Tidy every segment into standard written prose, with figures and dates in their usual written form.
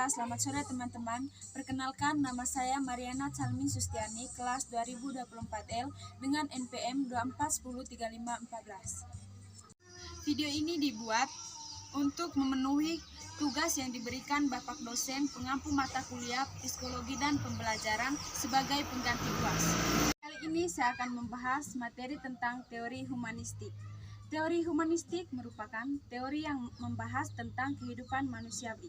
selamat sore teman-teman. Perkenalkan, nama saya Mariana Calmin Sustiani, kelas 2024L dengan NPM 24103514. Video ini dibuat untuk memenuhi tugas yang diberikan Bapak dosen pengampu mata kuliah Psikologi dan Pembelajaran sebagai pengganti UAS. Kali ini saya akan membahas materi tentang teori humanistik. Teori humanistik merupakan teori yang membahas tentang kehidupan manusiawi.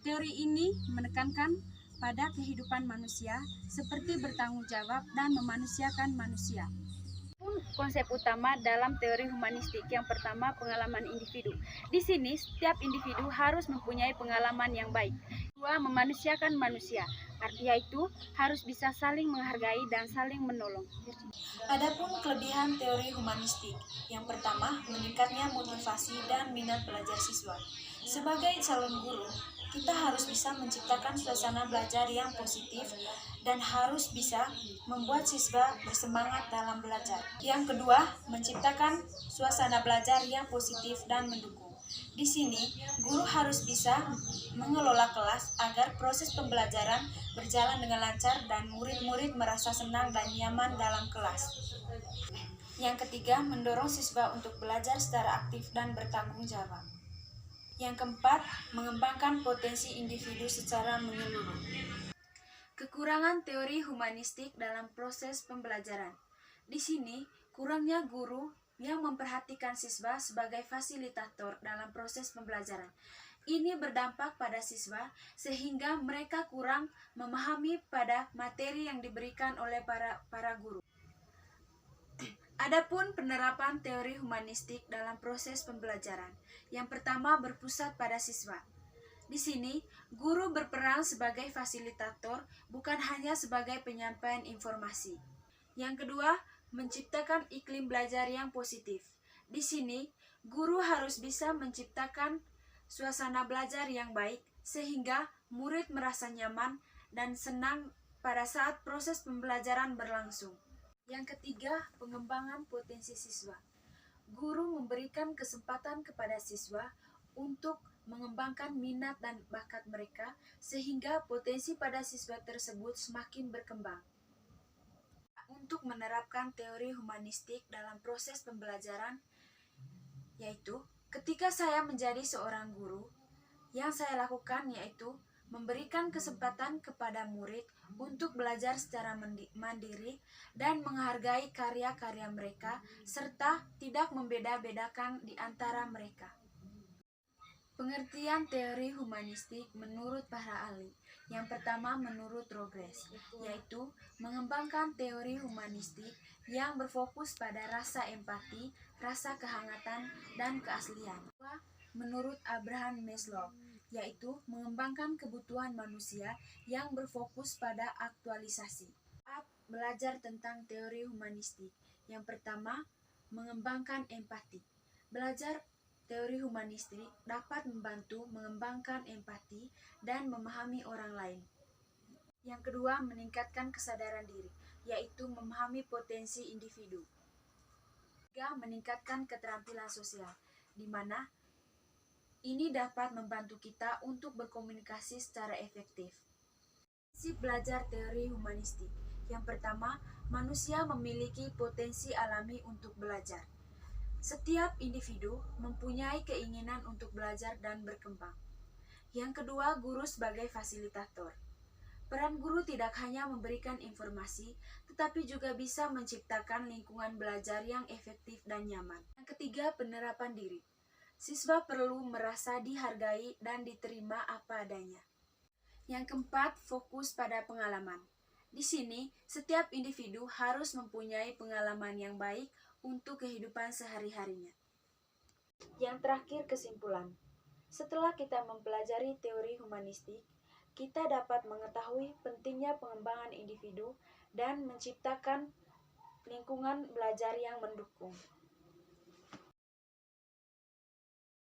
Teori ini menekankan pada kehidupan manusia seperti bertanggung jawab dan memanusiakan manusia. Konsep utama dalam teori humanistik yang pertama, pengalaman individu. Di sini setiap individu harus mempunyai pengalaman yang baik. Kedua, memanusiakan manusia. Artinya itu harus bisa saling menghargai dan saling menolong. Adapun kelebihan teori humanistik, yang pertama, meningkatnya motivasi dan minat belajar siswa. Sebagai calon guru, kita harus bisa menciptakan suasana belajar yang positif dan harus bisa membuat siswa bersemangat dalam belajar. Yang kedua, menciptakan suasana belajar yang positif dan mendukung. Di sini, guru harus bisa mengelola kelas agar proses pembelajaran berjalan dengan lancar dan murid-murid merasa senang dan nyaman dalam kelas. Yang ketiga, mendorong siswa untuk belajar secara aktif dan bertanggung jawab. Yang keempat, mengembangkan potensi individu secara menyeluruh. Kekurangan teori humanistik dalam proses pembelajaran. Di sini, kurangnya guru yang memperhatikan siswa sebagai fasilitator dalam proses pembelajaran. Ini berdampak pada siswa sehingga mereka kurang memahami pada materi yang diberikan oleh para guru. Adapun penerapan teori humanistik dalam proses pembelajaran. Yang pertama, berpusat pada siswa. Di sini, guru berperan sebagai fasilitator, bukan hanya sebagai penyampaian informasi. Yang kedua, menciptakan iklim belajar yang positif. Di sini, guru harus bisa menciptakan suasana belajar yang baik, sehingga murid merasa nyaman dan senang pada saat proses pembelajaran berlangsung. Yang ketiga, pengembangan potensi siswa. Guru memberikan kesempatan kepada siswa untuk mengembangkan minat dan bakat mereka sehingga potensi pada siswa tersebut semakin berkembang. Untuk menerapkan teori humanistik dalam proses pembelajaran, yaitu ketika saya menjadi seorang guru, yang saya lakukan yaitu memberikan kesempatan kepada murid untuk belajar secara mandiri dan menghargai karya-karya mereka serta tidak membeda-bedakan di antara mereka. Pengertian teori humanistik menurut para ahli. Yang pertama, menurut Rogers, yaitu mengembangkan teori humanistik yang berfokus pada rasa empati, rasa kehangatan, dan keaslian. Menurut Abraham Maslow, yaitu mengembangkan kebutuhan manusia yang berfokus pada aktualisasi. Belajar tentang teori humanistik. Yang pertama, mengembangkan empati. Belajar teori humanistik dapat membantu mengembangkan empati dan memahami orang lain. Yang kedua, meningkatkan kesadaran diri, yaitu memahami potensi individu. Tiga, meningkatkan keterampilan sosial, di mana ini dapat membantu kita untuk berkomunikasi secara efektif. Prinsip belajar teori humanistik. Yang pertama, manusia memiliki potensi alami untuk belajar. Setiap individu mempunyai keinginan untuk belajar dan berkembang. Yang kedua, guru sebagai fasilitator. Peran guru tidak hanya memberikan informasi, tetapi juga bisa menciptakan lingkungan belajar yang efektif dan nyaman. Yang ketiga, penerapan diri. Siswa perlu merasa dihargai dan diterima apa adanya. Yang keempat, fokus pada pengalaman. Di sini, setiap individu harus mempunyai pengalaman yang baik untuk kehidupan sehari-harinya. Yang terakhir, kesimpulan. Setelah kita mempelajari teori humanistik, kita dapat mengetahui pentingnya pengembangan individu dan menciptakan lingkungan belajar yang mendukung.